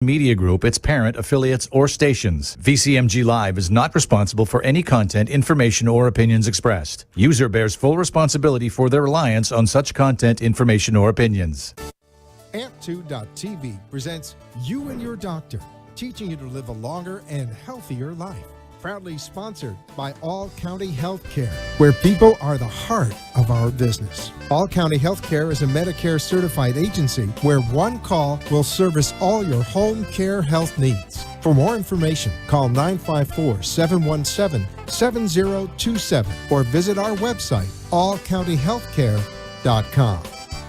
Media Group, its parent, affiliates, or stations. VCMG Live is not responsible for any content, information, or opinions expressed. User bears full responsibility for their reliance on such content, information, or opinions. AMP2.TV presents You and Your Doctor, teaching you to live a longer and healthier life. Proudly sponsored by All County Healthcare, where people are the heart of our business. All County Healthcare is a Medicare certified agency where one call will service all your home care health needs. For more information, call 954-717-7027 or visit our website, allcountyhealthcare.com.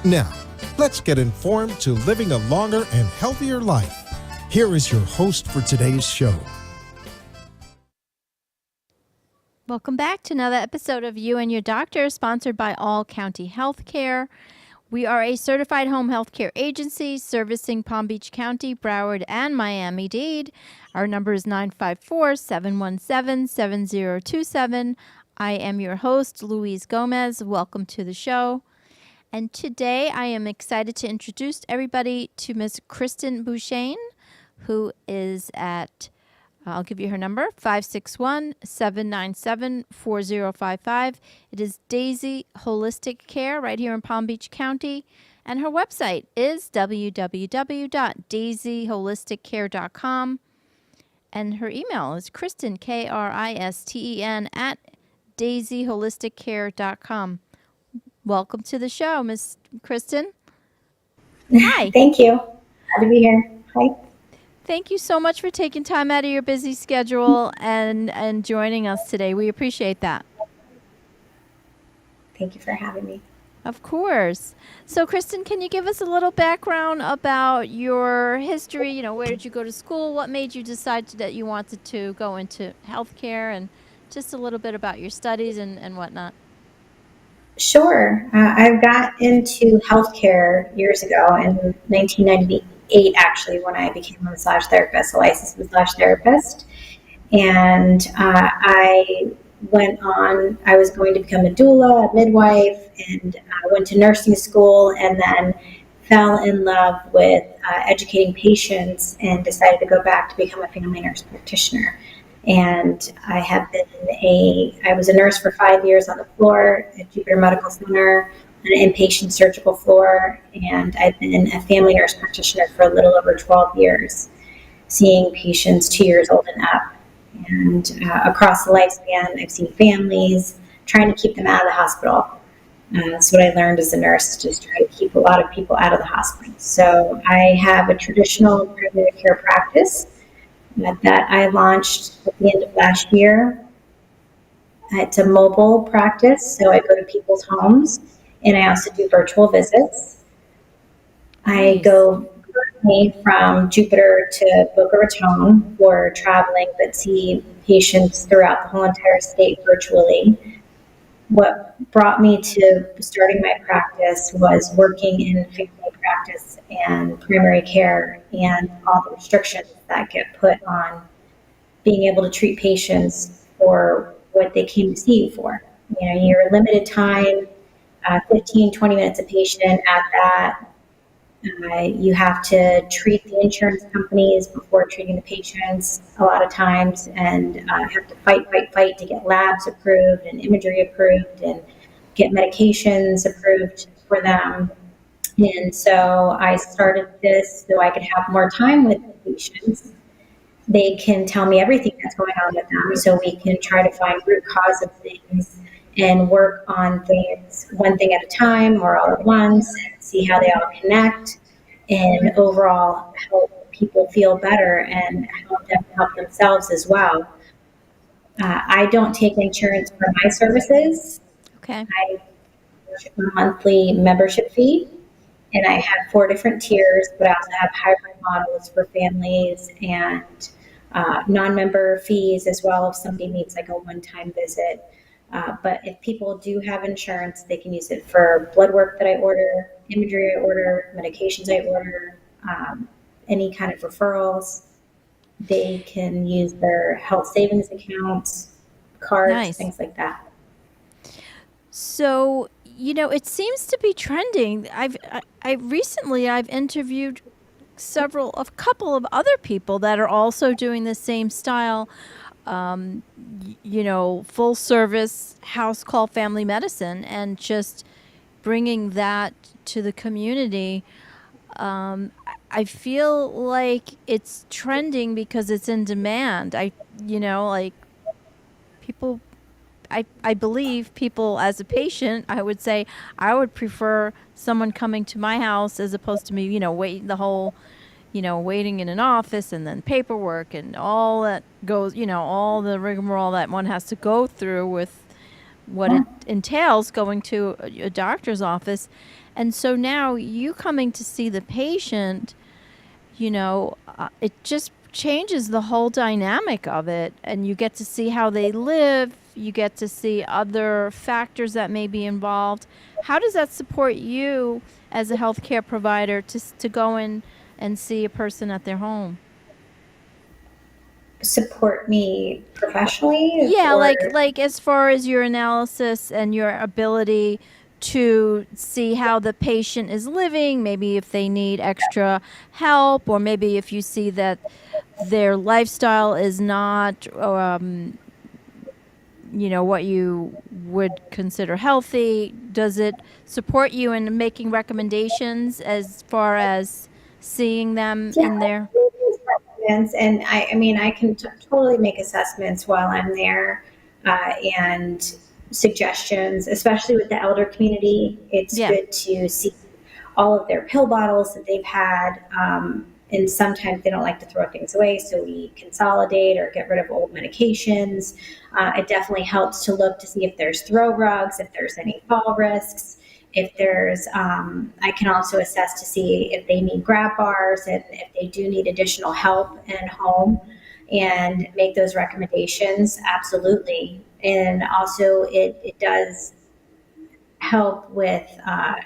Now, let's get informed to living a longer and healthier life. Here is your host for today's show. Welcome back to another episode of You and Your Doctor, sponsored by All County Healthcare. We are a certified home healthcare agency servicing Palm Beach County, Broward, and Miami-Dade. Our number is 954-717-7027. I am your host, Louise Gomez. Welcome to the show. And today I am excited to introduce everybody to Miss Kristen Beauchesne, who is at I'll give you her number, 561-797-4055. It is Daisy Holistic Care right here in Palm Beach County. And her website is www.daisyholisticcare.com. And her email is Kristen, Kristen, at daisyholisticcare.com. Welcome to the show, Miss Kristen. Hi. Thank you. Happy to be here. Hi. Thank you so much for taking time out of your busy schedule and joining us today. We appreciate that. Thank you for having me. Of course. So, Kristen, can you give us a little background about your history? You know, where did you go to school? What made you decide that you wanted to go into healthcare, and just a little bit about your studies and whatnot? Sure. I got into healthcare years ago in 1998, actually, when I became a massage therapist, a licensed massage therapist. And I was going to become a doula, a midwife, and went to nursing school, and then fell in love with educating patients and decided to go back to become a family nurse practitioner. And I was a nurse for 5 years on the floor at Jupiter Medical Center, an inpatient surgical floor, and I've been a family nurse practitioner for a little over 12 years, seeing patients 2 years old and up. And across the lifespan, I've seen families, trying to keep them out of the hospital. That's what I learned as a nurse, just try to keep a lot of people out of the hospital. So I have a traditional primary care practice that I launched at the end of last year. It's a mobile practice, so I go to people's homes, and I also do virtual visits. I go from Jupiter to Boca Raton for traveling, but see patients throughout the whole entire state virtually. What brought me to starting my practice was working in family practice and primary care and all the restrictions that get put on being able to treat patients for what they came to see you for. You know, you're limited time, 15, 20 minutes a patient at that. You have to treat the insurance companies before treating the patients a lot of times, and have to fight to get labs approved and imagery approved and get medications approved for them. And so I started this so I could have more time with the patients. They can tell me everything that's going on with them, so we can try to find root cause of things and work on things one thing at a time or all at once, see how they all connect, and overall help people feel better and help them help themselves as well. I don't take insurance for my services. Okay. I charge a monthly membership fee, and I have 4 different tiers, but I also have hybrid models for families and non-member fees as well if somebody needs like a one-time visit. But if people do have insurance, they can use it for blood work that I order, imagery I order, medications I order, any kind of referrals. They can use their health savings accounts, cards, Nice. things like that. So, you know, it seems to be trending. I've interviewed a couple of other people that are also doing the same style, full service house call family medicine, and just bringing that to the community. I feel like it's trending because it's in demand. People, I believe people, as a patient, I would say I would prefer someone coming to my house as opposed to me, waiting the whole, waiting in an office and then paperwork and all that goes, all the rigmarole that one has to go through with what it entails going to a doctor's office. And so now you coming to see the patient, it just changes the whole dynamic of it, and you get to see how they live. You get to see other factors that may be involved. How does that support you as a healthcare provider to go in and see a person at their home? Support me professionally? Yeah, like as far as your analysis and your ability to see how the patient is living, maybe if they need extra help, or maybe if you see that their lifestyle is not what you would consider healthy. Does it support you in making recommendations as far as seeing them in there? And I can totally make assessments while I'm there, and suggestions, especially with the elder community. It's good to see all of their pill bottles that they've had. And sometimes they don't like to throw things away, so we consolidate or get rid of old medications. It definitely helps to look to see if there's throw rugs, if there's any fall risks, if there's, I can also assess to see if they need grab bars, if they do need additional help in home, and make those recommendations. Absolutely. And also it does help with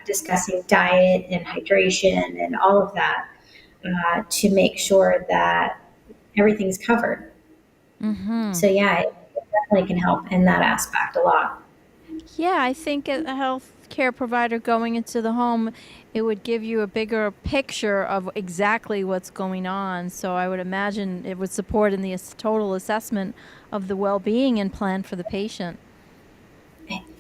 discussing diet and hydration and all of that, to make sure that everything's covered. Mm-hmm. So yeah, it definitely can help in that aspect a lot. Yeah, I think a healthcare provider going into the home, it would give you a bigger picture of exactly what's going on. So I would imagine it would support in the total assessment of the well-being and plan for the patient.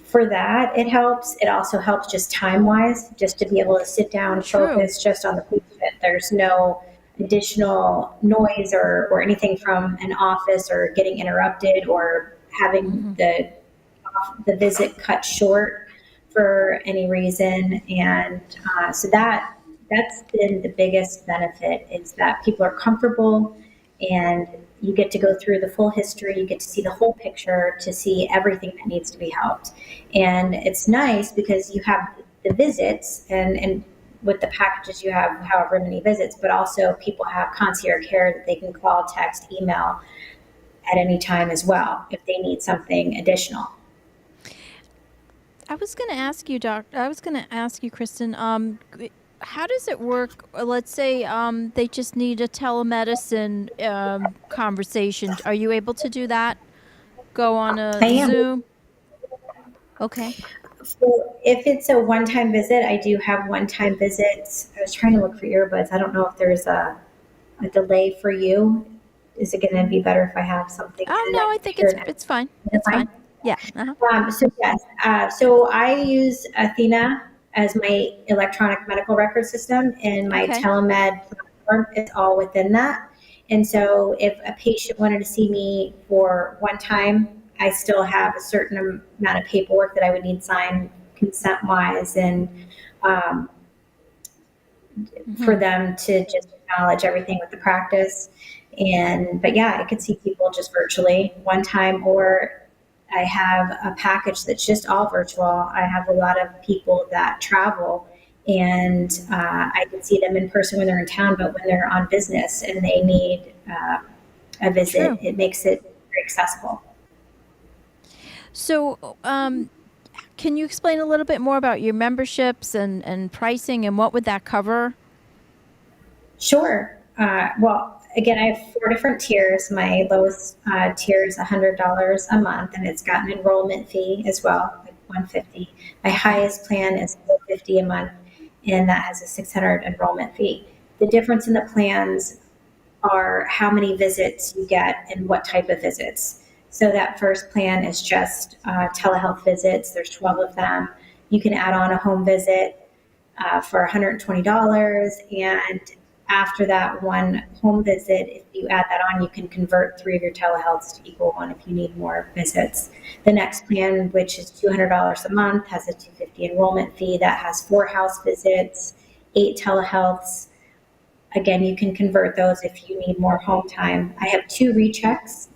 For that, it helps. It also helps just time-wise, just to be able to sit down, focus just on the patient. There's no additional noise or anything from an office, or getting interrupted, or having the visit cut short for any reason. And so that's been the biggest benefit, is that people are comfortable, and you get to go through the full history. You get to see the whole picture, to see everything that needs to be helped. And it's nice because you have the visits, and with the packages you have however many visits, but also people have concierge care that they can call, text, email at any time as well if they need something additional. I was going to ask you, Kristen, how does it work? Let's say they just need a telemedicine conversation. Are you able to do that? Go on a Zoom? Okay. So if it's a one-time visit, I do have one-time visits. I was trying to look for earbuds. I don't know if there's a delay for you. Is it going to be better if I have something? Oh, no, I think it's fine. It's fine. Yeah. Uh-huh. So yes. So I use Athena as my electronic medical record system, and my telemed platform is all within that. And so if a patient wanted to see me for one time, I still have a certain amount of paperwork that I would need signed consent-wise, and for them to just acknowledge everything with the practice. But yeah, I could see people just virtually one time, or I have a package that's just all virtual. I have a lot of people that travel, and I can see them in person when they're in town, but when they're on business and they need a visit, it makes it very accessible. So can you explain a little bit more about your memberships and pricing, and what would that cover? Sure. Well, again, I have 4 different tiers. My lowest tier is $100 a month, and it's got an enrollment fee as well, like $150. My highest plan is $450 a month, and that has a $600 enrollment fee. The difference in the plans are how many visits you get and what type of visits. So that first plan is just telehealth visits. There's 12 of them. You can add on a home visit for $120. And after that one home visit, if you add that on, you can convert 3 of your telehealths to equal 1 if you need more visits. The next plan, which is $200 a month, has a $250 enrollment fee that has 4 house visits, 8 telehealths. Again, you can convert those if you need more home time. I have 2 rechecks,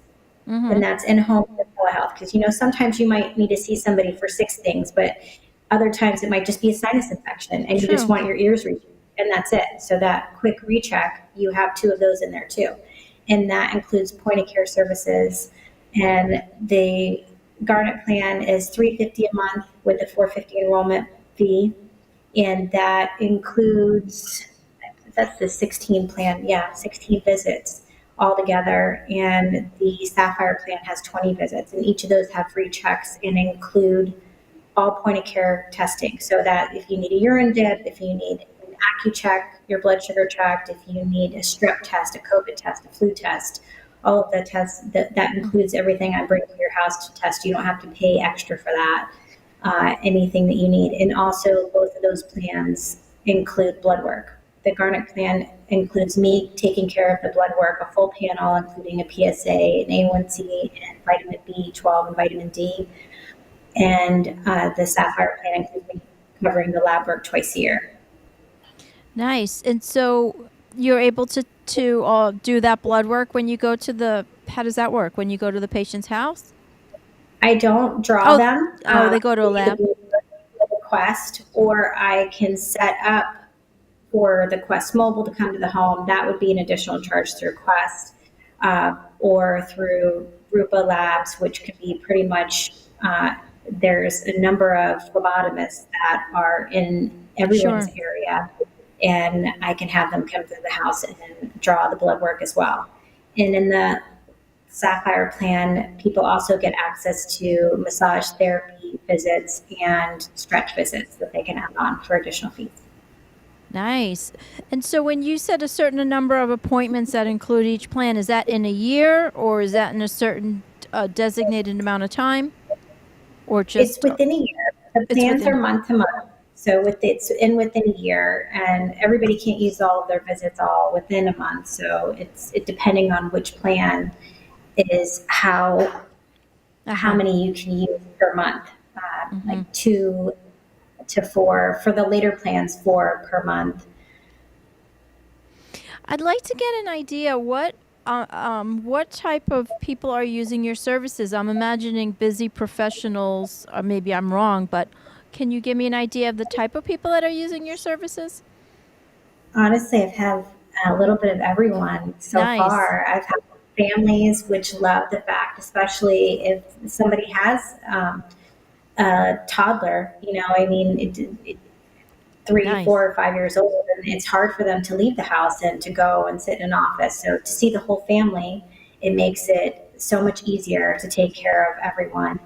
and that's in-home telehealth, because sometimes you might need to see somebody for 6 things, but other times it might just be a sinus infection and you just want your ears rechecked, and that's it. So that quick recheck, you have 2 of those in there too. And that includes point of care services. And the Garnet plan is $350 a month with a $450 enrollment fee. And that includes, that's the 16 plan. Yeah, 16 visits altogether. And the Sapphire plan has 20 visits. And each of those have free checks and include all point of care testing. So that if you need a urine dip, if you need an AccuCheck, your blood sugar checked, if you need a strep test, a COVID test, a flu test, all of the tests, that includes everything I bring to your house to test. You don't have to pay extra for that, anything that you need. And also both of those plans include blood work. The Garnet plan includes me taking care of the blood work, a full panel, including a PSA, an A1C, and vitamin B12 and vitamin D. And the Sapphire plan includes me covering the lab work twice a year. Nice. And so you're able to do that blood work when you go to how does that work? When you go to the patient's house? I don't draw them. They go to a lab. Quest, or I can set up for the Quest Mobile to come to the home. That would be an additional charge through Quest, or through Rupa Labs, which could be pretty much, there's a number of phlebotomists that are in everyone's area, and I can have them come to the house and then draw the blood work as well. And in the Sapphire plan, people also get access to massage therapy visits and stretch visits that they can add on for additional fees. Nice. And so when you said a certain number of appointments that include each plan, is that in a year, or is that in a certain designated amount of time? Or just it's within a year. The plans are month to month. So it's within a year, and everybody can't use all of their visits all within a month. So it's depending on which plan is how many you can use per month, like 2 to 4 for the later plans, 4 per month. I'd like to get an idea what type of people are using your services. I'm imagining busy professionals, or maybe I'm wrong, but can you give me an idea of the type of people that are using your services? Honestly, I've had a little bit of everyone so far. I've had families which love the fact, especially if somebody has a toddler, 3, 4, or 5 years old, and it's hard for them to leave the house and to go and sit in an office. So to see the whole family, it makes it so much easier to take care of everyone.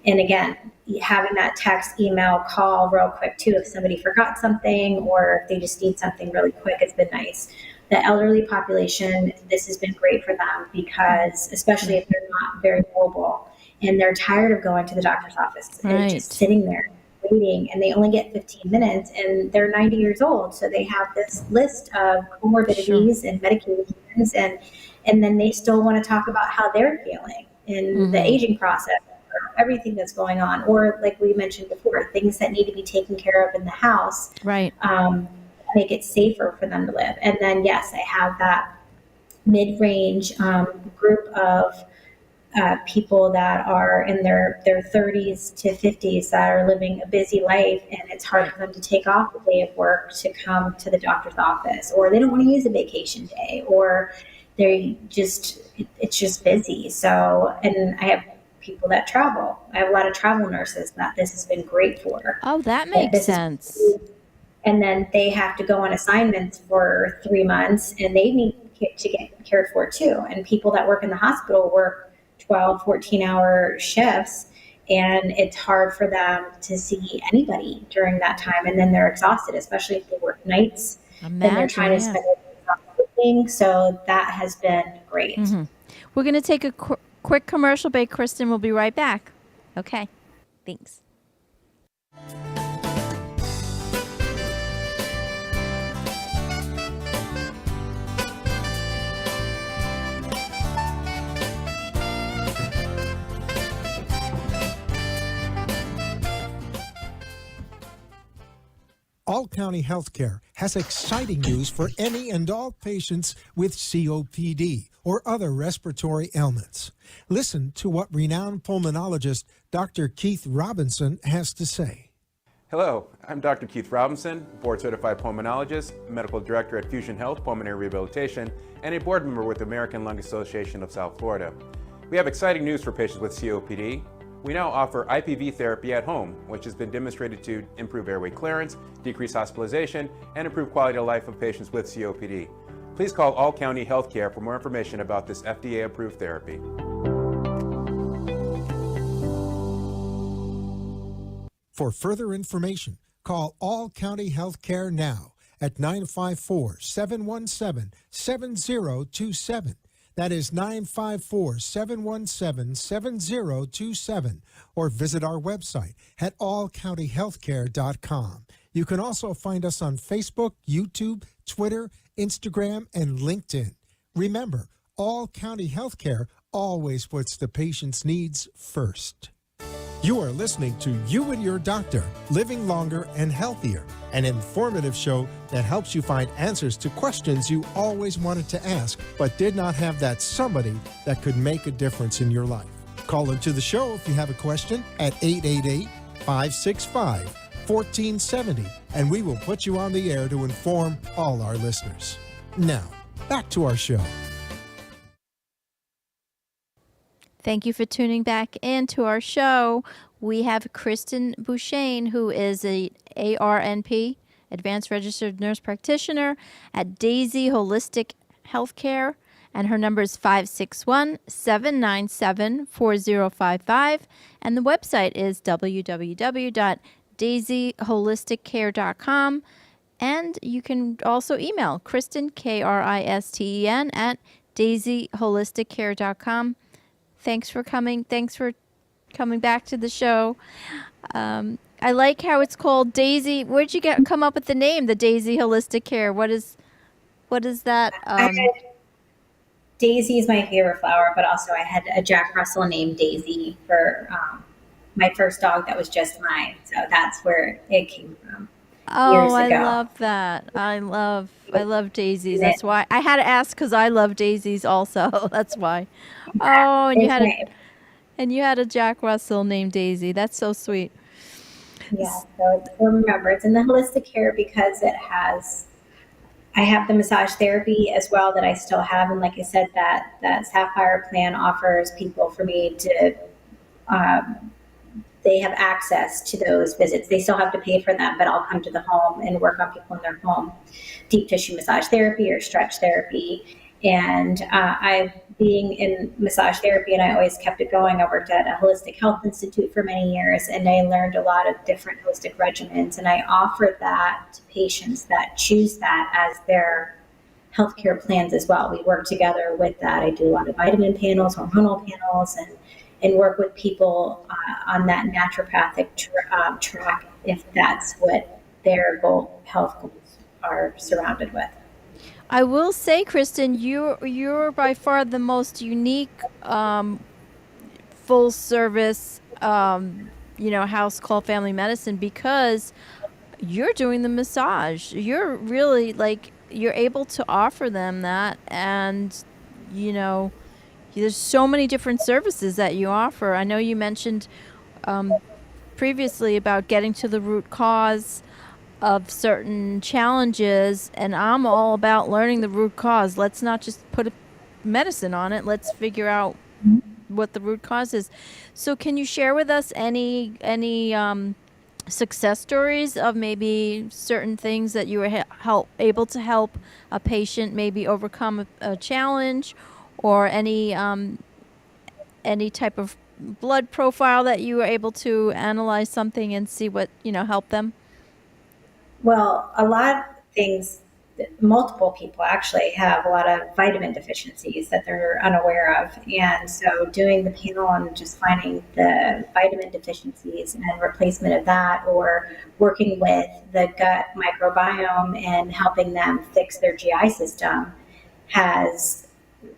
And again, having that text, email, call real quick too, if somebody forgot something or if they just need something really quick, it's been nice. The elderly population, this has been great for them because, especially if they're not very mobile and they're tired of going to the doctor's office and just sitting there waiting, and they only get 15 minutes, and they're 90 years old. So they have this list of comorbidities and medications, and then they still want to talk about how they're feeling in the aging process, or everything that's going on, or like we mentioned before, things that need to be taken care of in the house. Right. Make it safer for them to live. And then, yes, I have that mid-range group of people that are in their 30s to 50s that are living a busy life, and it's hard for them to take off a day of work to come to the doctor's office, or they don't want to use a vacation day, or it's just busy. So, and I have people that travel. I have a lot of travel nurses that this has been great for. Oh, that makes sense. And then they have to go on assignments for 3 months, and they need to get cared for too. And people that work in the hospital work 12, 14-hour shifts, and it's hard for them to see anybody during that time. And then they're exhausted, especially if they work nights. Then they're trying to spend meeting. So that has been great. We're going to take a quick commercial break. Kristen will be right back. Okay. Thanks. All County Healthcare has exciting news for any and all patients with COPD or other respiratory ailments. Listen to what renowned pulmonologist Dr. Keith Robinson has to say. Hello, I'm Dr. Keith Robinson, board-certified pulmonologist, medical director at Fusion Health Pulmonary Rehabilitation, and a board member with the American Lung Association of South Florida. We have exciting news for patients with COPD. We now offer IPV therapy at home, which has been demonstrated to improve airway clearance, decrease hospitalization, and improve quality of life of patients with COPD. Please call All County Healthcare for more information about this FDA-approved therapy. For further information, call All County Healthcare now at 954-717-7027. That is 954-717-7027, or visit our website at allcountyhealthcare.com. You can also find us on Facebook, YouTube, Twitter, Instagram, and LinkedIn. Remember, All County Healthcare always puts the patient's needs first. You are listening to You and Your Doctor, Living Longer and Healthier, an informative show that helps you find answers to questions you always wanted to ask, but did not have that somebody that could make a difference in your life. Call into the show if you have a question at 888-565-1470, and we will put you on the air to inform all our listeners. Now, back to our show. Thank you for tuning back into our show. We have Kristen Beauchesne, who is a ARNP, Advanced Registered Nurse Practitioner at Daisy Holistic Healthcare, and her number is 561-797-4055, and the website is www.daisyholisticcare.com, and you can also email Kristen, Kristen, at daisyholisticcare.com. Thanks for coming back to the show. I like how it's called Daisy. Where'd you come up with the name, the Daisy Holistic Care? What is that? Daisy is my favorite flower, but also I had a Jack Russell named Daisy for my first dog that was just mine. So that's where it came from. Oh, I love that. I love daisies. That's why I had to ask, because I love daisies also. That's why. Oh, and you had a Jack Russell named Daisy. That's so sweet. Yeah. So remember, it's in the holistic care because I have the massage therapy as well that I still have, and like I said, that Sapphire plan offers people for me to. They have access to those visits. They still have to pay for them, but I'll come to the home and work on people in their home. Deep tissue massage therapy or stretch therapy. And being in massage therapy, and I always kept it going. I worked at a holistic health institute for many years, and I learned a lot of different holistic regimens. And I offer that to patients that choose that as their healthcare plans as well. We work together with that. I do a lot of vitamin panels, hormonal panels, and work with people on that naturopathic track if that's what their health goals are surrounded with. I will say, Kristen, you're by far the most unique full service house call family medicine, because you're doing the massage. You're really you're able to offer them that, and there's so many different services that you offer. I know you mentioned previously about getting to the root cause of certain challenges, and I'm all about learning the root cause. Let's not just put a medicine on it. Let's figure out what the root cause is. So can you share with us any success stories of maybe certain things that you were able to help a patient maybe overcome a challenge, or any type of blood profile that you were able to analyze something and see what help them? Well, a lot of things multiple people actually have a lot of vitamin deficiencies that they're unaware of. And so doing the panel on just finding the vitamin deficiencies and replacement of that, or working with the gut microbiome and helping them fix their GI system has,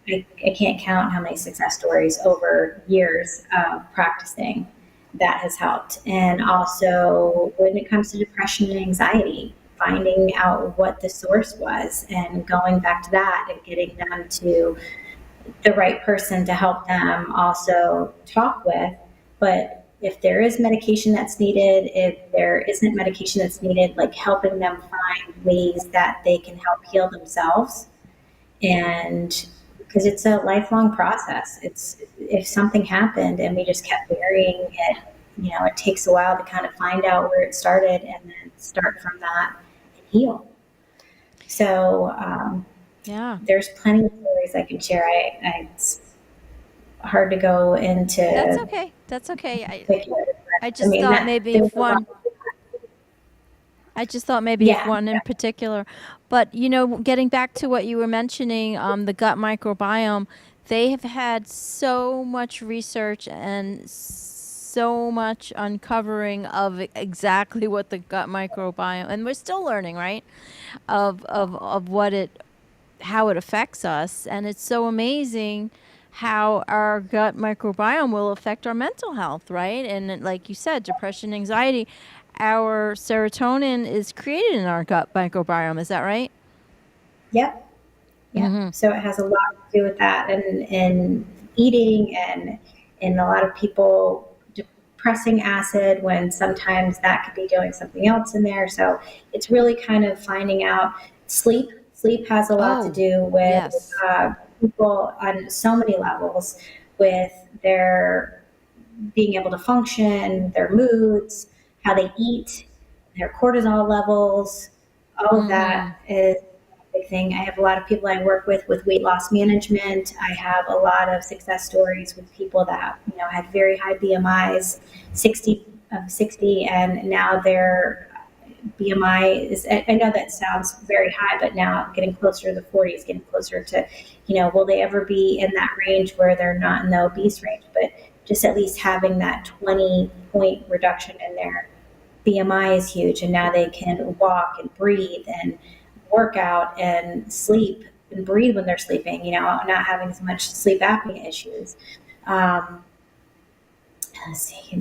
I can't count how many success stories over years of practicing that has helped. And also when it comes to depression and anxiety, finding out what the source was and going back to that and getting them to the right person to help them also talk with. But if there is medication that's needed, if there isn't medication that's needed, like helping them find ways that they can help heal themselves. And because it's a lifelong process. It's, if something happened and we just kept burying it, it takes a while to kind of find out where it started and then start from that and heal. So there's plenty of stories I can share. It's hard to go into. That's okay. That's okay. I just mean, thought maybe if one. I just thought maybe if one in particular. But, getting back to what you were mentioning, the gut microbiome, they have had so much research and so much uncovering of exactly what the gut microbiome, and we're still learning, right, of how it affects us. And it's so amazing how our gut microbiome will affect our mental health, right? And like you said, depression, anxiety, our serotonin is created in our gut microbiome. Is that right? Yep. Yeah. Mm-hmm. So it has a lot to do with that, and eating, and a lot of people depressing acid when sometimes that could be doing something else in there. So it's really kind of finding out sleep. Sleep has a lot to do with people on so many levels, with their being able to function, their moods, how they eat, their cortisol levels. All of that is a big thing. I have a lot of people I work with weight loss management. I have a lot of success stories with people that had very high BMIs, 60, and now their BMI is, I know that sounds very high, but now getting closer to the 40s, getting closer to, will they ever be in that range where they're not in the obese range? But just at least having that 20-point reduction in their BMI is huge. And now they can walk and breathe and work out and sleep and breathe when they're sleeping, not having as much sleep apnea issues. Let's see.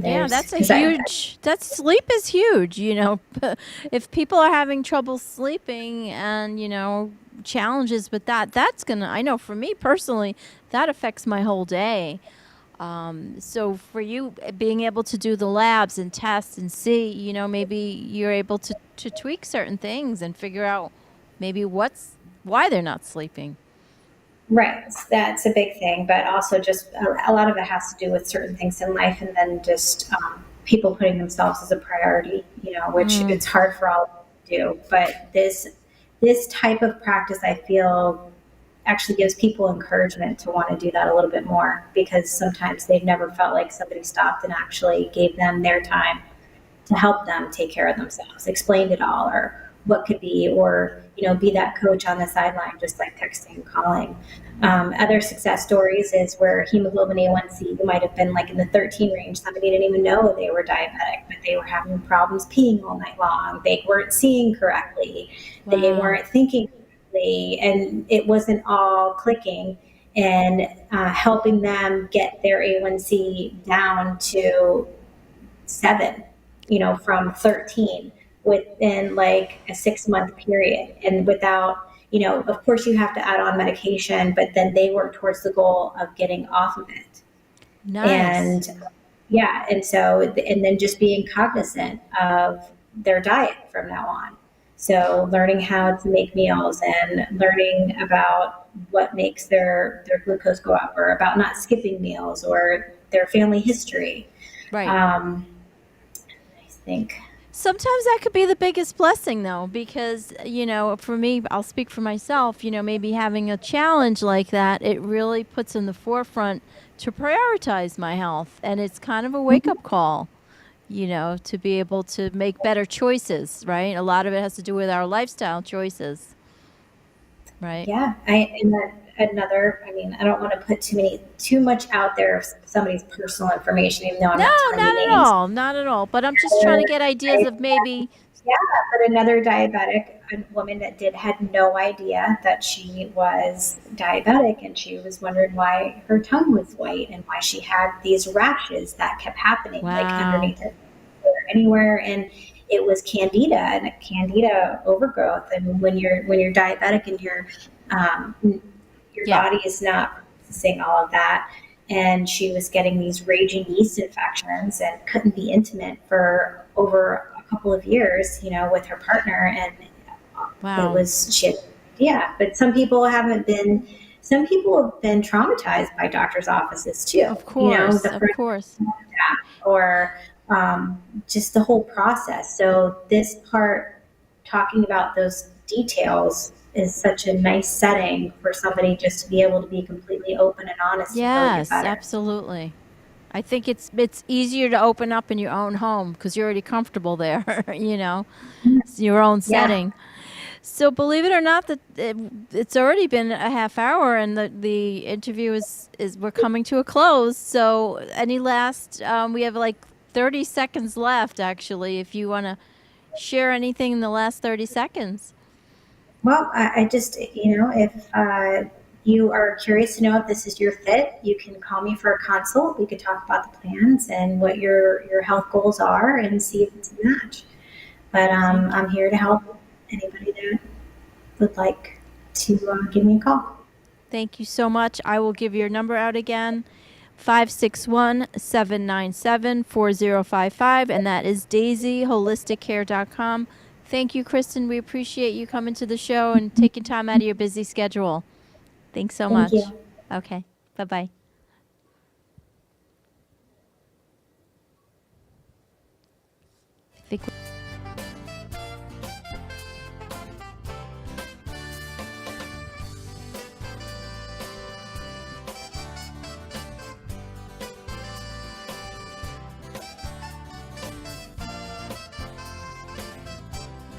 Sleep is huge, if people are having trouble sleeping and, challenges with that's I know for me personally, that affects my whole day. So for you being able to do the labs and test and see, maybe you're able to tweak certain things and figure out maybe why they're not sleeping. Right. That's a big thing, but also just a lot of it has to do with certain things in life, and then just people putting themselves as a priority, which it's hard for all to do. But this type of practice, I feel, actually gives people encouragement to want to do that a little bit more, because sometimes they've never felt like somebody stopped and actually gave them their time to help them take care of themselves, explained it all, or what could be, or be that coach on the sideline, just like texting and calling. Other success stories is where hemoglobin A1C might have been like in the 13 range. Somebody didn't even know they were diabetic, but they were having problems peeing all night long. They weren't seeing correctly. Wow. They weren't thinking correctly, and it wasn't all clicking. And helping them get their A1C down to 7, from 13. Within like a 6-month period, and without, of course you have to add on medication, but then they work towards the goal of getting off of it. Nice. And so, and then just being cognizant of their diet from now on. So learning how to make meals and learning about what makes their glucose go up, or about not skipping meals, or their family history. Right. I think. Sometimes that could be the biggest blessing, though, because, for me, I'll speak for myself, maybe having a challenge like that, it really puts in the forefront to prioritize my health. And it's kind of a wake-up call, to be able to make better choices, right? A lot of it has to do with our lifestyle choices. Right. Yeah, I mean, I don't want to put too much out there of somebody's personal information, even though I'm No, not telling you not at names. all. Not at all. But I'm just trying to get ideas of maybe. Yeah, but another diabetic, a woman that had no idea that she was diabetic, and she was wondering why her tongue was white and why she had these rashes that kept happening, like Wow. underneath her or anywhere, and it was candida and a candida overgrowth. And when you're diabetic and your Yeah. body is not processing all of that. And she was getting these raging yeast infections and couldn't be intimate for over a couple of years, with her partner. And it Wow. was, she had, yeah, but some people have been traumatized by doctor's offices too, Of course. the Of first course. or just the whole process. So this part, talking about those details, is such a nice setting for somebody just to be able to be completely open and honest and really get Yes, better. absolutely. I think it's easier to open up in your own home because you're already comfortable there. It's your own Yeah. setting. So believe it or not, that it's already been a half hour, and the interview is we're coming to a close. So any last? We have like 30 seconds left, actually. If you want to share anything in the last 30 seconds. Well, I just, if you are curious to know if this is your fit, you can call me for a consult. We could talk about the plans and what your health goals are and see if it's a match. But I'm here to help anybody that would like to give me a call. Thank you so much. I will give your number out again. 561-797-4055, and that is daisyholisticcare.com. Thank you, Kristen. We appreciate you coming to the show and taking time out of your busy schedule. Thanks so Thank much. you. Okay. Bye-bye. I think